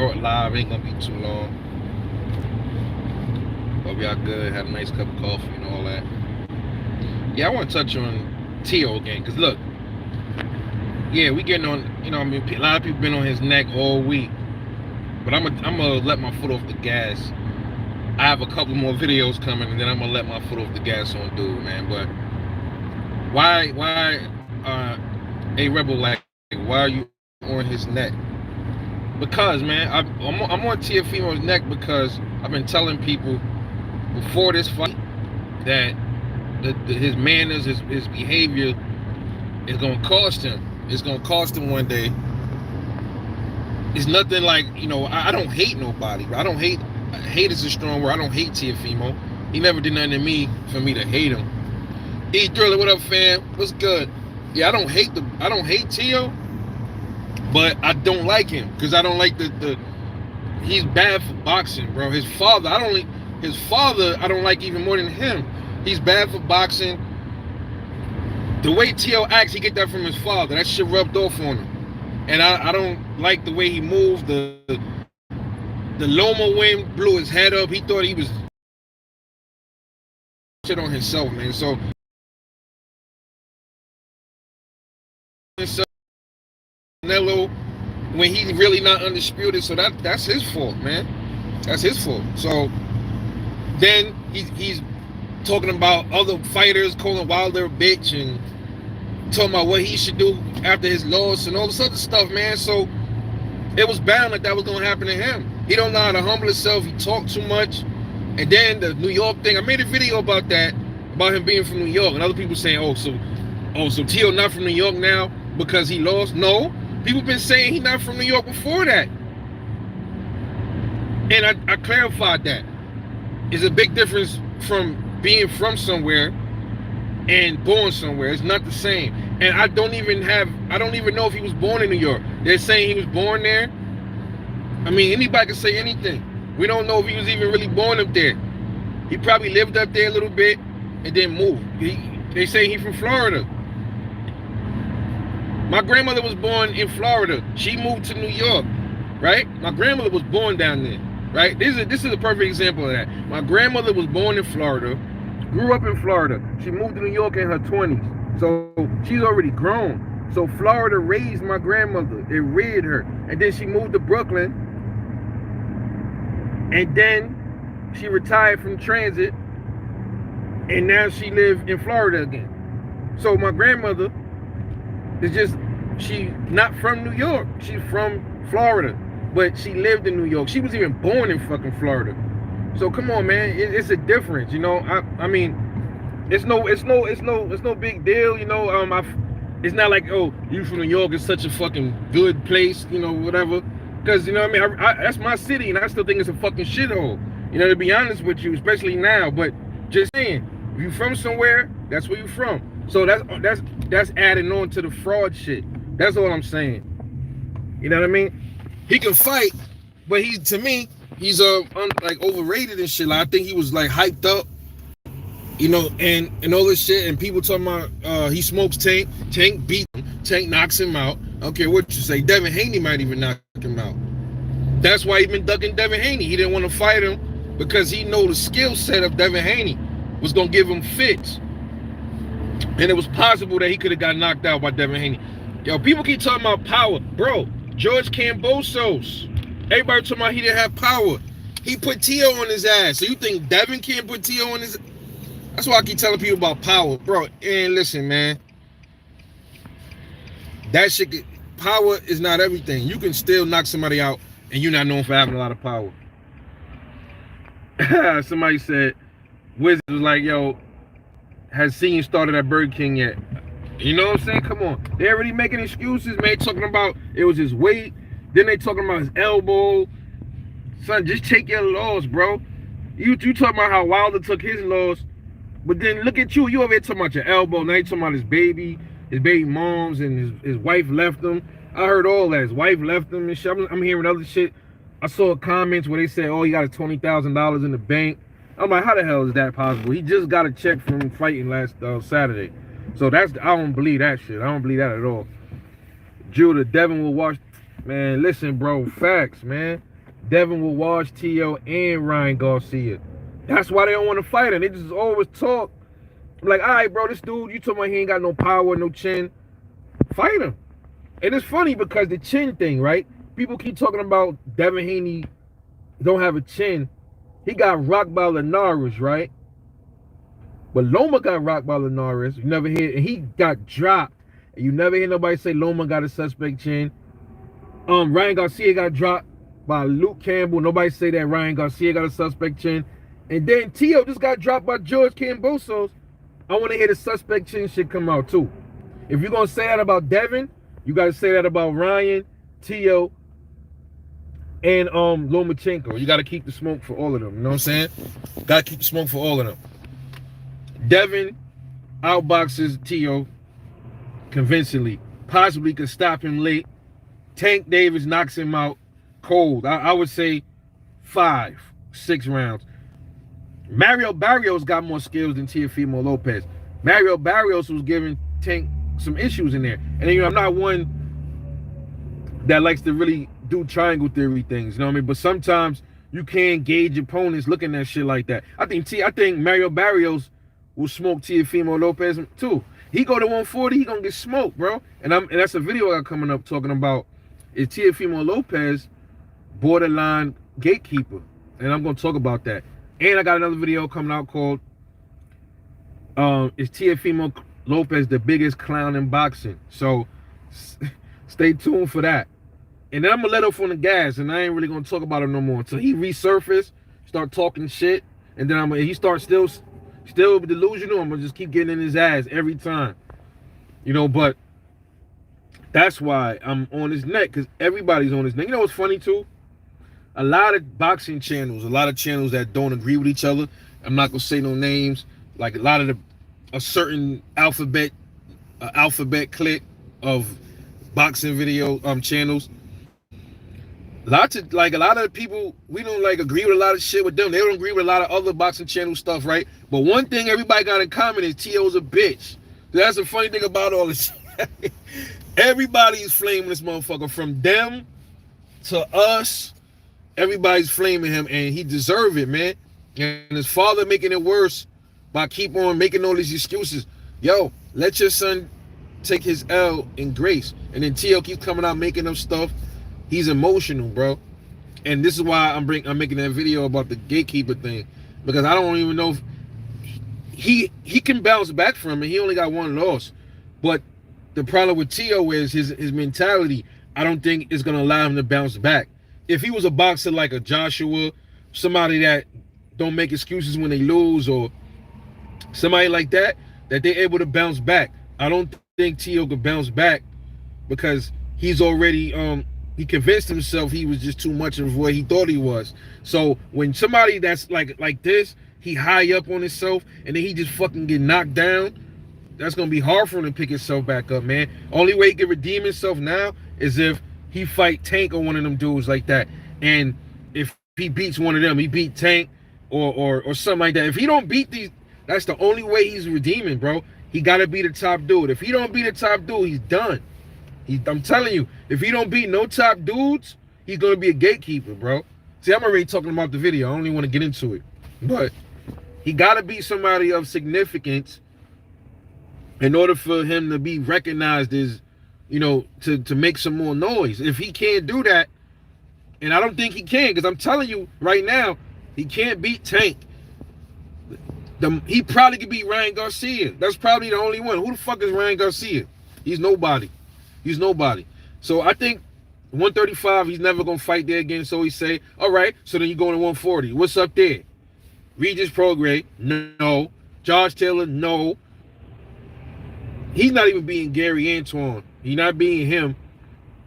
short live, ain't gonna be too long. Hope y'all good, had a nice cup of coffee and all that. Yeah, I want to touch on Teo again, because look, yeah, we getting on, I mean, a lot of people been on his neck all week, but I'm gonna let my foot off the gas. I have a couple more videos coming, and then I'm gonna let my foot off the gas on dude, man. But why, a rebel, like, why are you on his neck? Because, man, I'm on Teofimo's neck because I've been telling people before this fight that his manners, his behavior is gonna cost him. It's gonna cost him one day. It's nothing like, I don't hate nobody. Hate is a strong word. I don't hate Teofimo. He never did nothing to me for me to hate him. E Thriller, what up, fam? What's good? Yeah, I don't hate Teo, but I don't like him because I don't like the he's bad for boxing, bro. His father, I don't like even more than him. He's bad for boxing. The way Teo acts, he get that from his father. That shit rubbed off on him. And I don't like the way he moved. The Loma wind blew his head up. He thought he was shit on himself, man. So Canelo, when he's really not undisputed, so that's his fault, man. That's his fault. So then he's talking about other fighters, calling Wilder a bitch and talking about what he should do after his loss and all this other stuff, man. So it was bound that was gonna happen to him. He don't know how to humble himself. He talked too much. And then the New York thing, I made a video about that, about him being from New York, and other people saying, so Teo not from New York now because he lost. No, people been saying he not from New York before that. And I clarified that. It's a big difference from being from somewhere and born somewhere. It's not the same. And I don't even know if he was born in New York. They're saying he was born there. I mean, anybody can say anything. We don't know if he was even really born up there. He probably lived up there a little bit and then moved. They say he's from Florida. My grandmother was born in Florida. She moved to New York, right? My grandmother was born down there, right? This is a perfect example of that. My grandmother was born in Florida, grew up in Florida. She moved to New York in her 20s. So she's already grown. So Florida raised my grandmother. It reared her. And then she moved to Brooklyn. And then she retired from transit. And now she lives in Florida again. So my grandmother is she's not from New York. She's from Florida. But she lived in New York. She was even born in fucking Florida. So come on, man. It's a difference, I mean, it's no big deal, it's not like, oh, you from New York, it's such a fucking good place, whatever. Because, that's my city, and I still think it's a fucking shithole, to be honest with you, especially now. But just saying, if you from somewhere, that's where you from. So that's adding on to the fraud shit. That's all I'm saying. You know what I mean? He can fight, but to me, he's like overrated and shit. Like, I think he was like hyped up, and all this shit. And people talking about he smokes Tank. Tank beat him. Tank knocks him out. I don't care what you say. Devin Haney might even knock him out. That's why he been ducking Devin Haney. He didn't want to fight him because he know the skill set of Devin Haney was gonna give him fits. And it was possible that he could have got knocked out by Devin Haney. Yo, people keep talking about power, bro. George Kambosos. Everybody talking about he didn't have power. He put Teo on his ass. So you think Devin can't put Teo on his? That's why I keep telling people about power, bro. And listen, man, that shit. Power is not everything. You can still knock somebody out, and you're not known for having a lot of power. Somebody said, Wizard was like, yo, has Senior started at Burger King yet? You know what I'm saying? Come on. They already making excuses, man. Talking about it was his weight. Then they talking about his elbow. Son, just take your loss, bro. You talking about how Wilder took his loss, but then look at you. You over here talking about your elbow. Now you talking about his baby moms, and his wife left him. I heard all that. His wife left him and shit. I'm hearing other shit. I saw comments where they said, oh, he got $20,000 in the bank. I'm like, how the hell is that possible? He just got a check from fighting last Saturday. So I don't believe that shit. I don't believe that at all. Judah, Devin will watch. Man, listen, bro. Facts, man. Devin will wash Tio and Ryan Garcia. That's why they don't want to fight him. They just always talk. I'm like, all right, bro, this dude, you talking about he ain't got no power, no chin. Fight him. And it's funny because the chin thing, right? People keep talking about Devin Haney don't have a chin. He got rocked by Linares, right? But Loma got rocked by Linares. You never hear, and he got dropped. And you never hear nobody say Loma got a suspect chin. Ryan Garcia got dropped by Luke Campbell. Nobody say that Ryan Garcia got a suspect chin. And then Tio just got dropped by George Cambosos. I want to hear the suspect chin shit come out too. If you're gonna say that about Devin, you gotta say that about Ryan, Tio, and Lomachenko. You gotta keep the smoke for all of them. You know what I'm saying? Gotta keep the smoke for all of them. Devin outboxes Tio convincingly. Possibly could stop him late. Tank Davis knocks him out cold. I would say 5, 6 rounds. Mario Barrios got more skills than Teofimo Lopez. Mario Barrios was giving Tank some issues in there. And then, I'm not one that likes to really do triangle theory things, you know what I mean? But sometimes you can gauge opponents looking at shit like that. I think Mario Barrios will smoke Teofimo Lopez too. He go to 140, he gonna get smoked, bro. And that's a video I got coming up talking about is Teofimo Lopez borderline gatekeeper. And I'm gonna talk about that. And I got another video coming out called is Teofimo Lopez the biggest clown in boxing? So stay tuned for that. And then I'm gonna let off on the gas, and I ain't really gonna talk about it no more until he resurface, start talking shit, and then he starts still delusional. I'm gonna just keep getting in his ass every time, But that's why I'm on his neck, because everybody's on his neck. You know what's funny too? A lot of boxing channels, a lot of channels that don't agree with each other. I'm not gonna say no names. Like a lot of a certain alphabet clique of boxing video channels. A lot of the people, we don't agree with a lot of shit with them. They don't agree with a lot of other boxing channel stuff, right? But one thing everybody got in common is Tio's a bitch. That's the funny thing about all this shit. Everybody's flaming this motherfucker, from them to us. Everybody's flaming him, and he deserve it, man. And his father making it worse by keep on making all these excuses. Yo, let your son take his L in grace. And then Tio keeps coming out making them stuff. He's emotional, bro. And this is why I'm making that video about the gatekeeper thing, because I don't even know if he can bounce back from it. He only got 1 loss. But the problem with Tio is his mentality. I don't think it's gonna allow him to bounce back. If he was a boxer like a Joshua, somebody that don't make excuses when they lose, or somebody like that they're able to bounce back. I don't think Tio could bounce back because he's already he convinced himself he was just too much of what he thought he was. So when somebody that's like this, he high up on himself, and then he just fucking get knocked down, that's gonna be hard for him to pick himself back up, man. Only way he can redeem himself now is if he fight Tank or one of them dudes like that. And if he beats one of them, he beat Tank or something like that. If he don't beat these, that's the only way he's redeeming, bro. He gotta be the top dude. If he don't be the top dude, he's done. I'm telling you, if he don't beat no top dudes, he's gonna be a gatekeeper, bro. See, I'm already talking about the video. I don't even want to get into it. But he gotta beat somebody of significance in order for him to be recognized as, to make some more noise. If he can't do that, and I don't think he can, because I'm telling you right now, he can't beat Tank. He probably could beat Ryan Garcia. That's probably the only one. Who the fuck is Ryan Garcia? He's nobody. He's nobody. So I think 135, he's never going to fight there again. So he say, all right, so then you go to 140. What's up there? Regis Prograis, no. Josh Taylor, no. He's not even beating Gary Antoine. He's not beating him.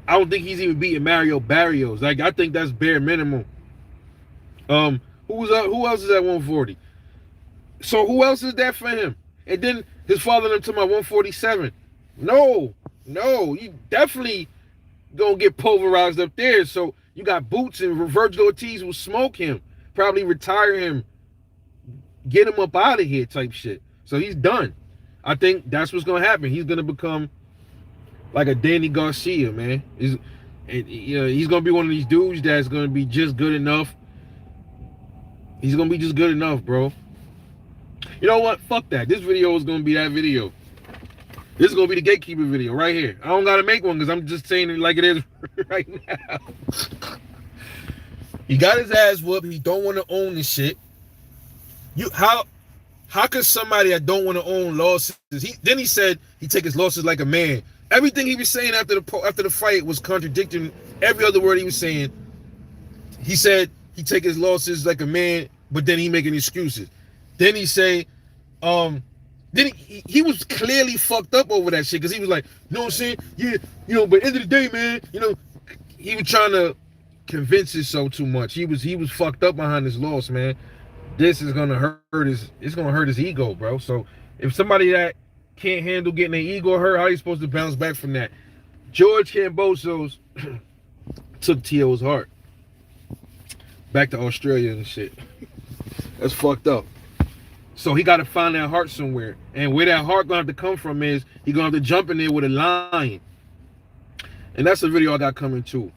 I don't think he's even beating Mario Barrios. I think that's bare minimum. Who else is at 140? So who else is that for him? And then his father them to my 147. No, you definitely gonna get pulverized up there. So you got Boots, and Virgil Ortiz will smoke him, probably retire him, get him up out of here type shit. So he's done. I think that's what's gonna happen. He's gonna become like a Danny Garcia, man. And he's gonna be one of these dudes that's gonna be just good enough. He's gonna be just good enough, bro. You know what? Fuck that. This video is gonna be that video. This is gonna be the Gatekeeper video right here. I don't gotta make one because I'm just saying it like it is right now. He got his ass whooped. He don't want to own this shit. How could somebody that don't want to own losses? He said he take his losses like a man. Everything he was saying after the fight was contradicting every other word he was saying. He said he take his losses like a man, but then he making excuses. Then he say, then he was clearly fucked up over that shit because he was like, you know what I'm saying? Yeah, but end of the day, man, he was trying to convince himself too much. He was fucked up behind his loss, man. This is gonna hurt his ego, bro. So if somebody that can't handle getting their ego hurt, how are you supposed to bounce back from that? George Kambosos took Tio's heart back to Australia and shit. That's fucked up. So he got to find that heart somewhere. And where that heart gonna have to come from is he gonna have to jump in there with a lion. And that's the video I got coming too.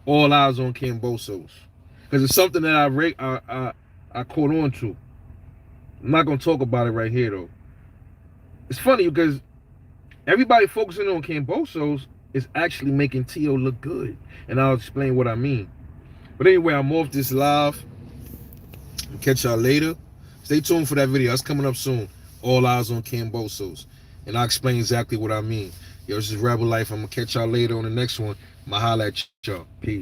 All eyes on Kambosos. Because it's something that I caught on to. I'm not gonna talk about it right here though. It's funny because everybody focusing on Kambosos is actually making Tio look good. And I'll explain what I mean. But anyway, I'm off this live. I'll catch y'all later. Stay tuned for that video. That's coming up soon. All eyes on Kambosos. And I'll explain exactly what I mean. Yo, this is Rebel Life. I'm going to catch y'all later on the next one. I'ma holla at y'all. Peace.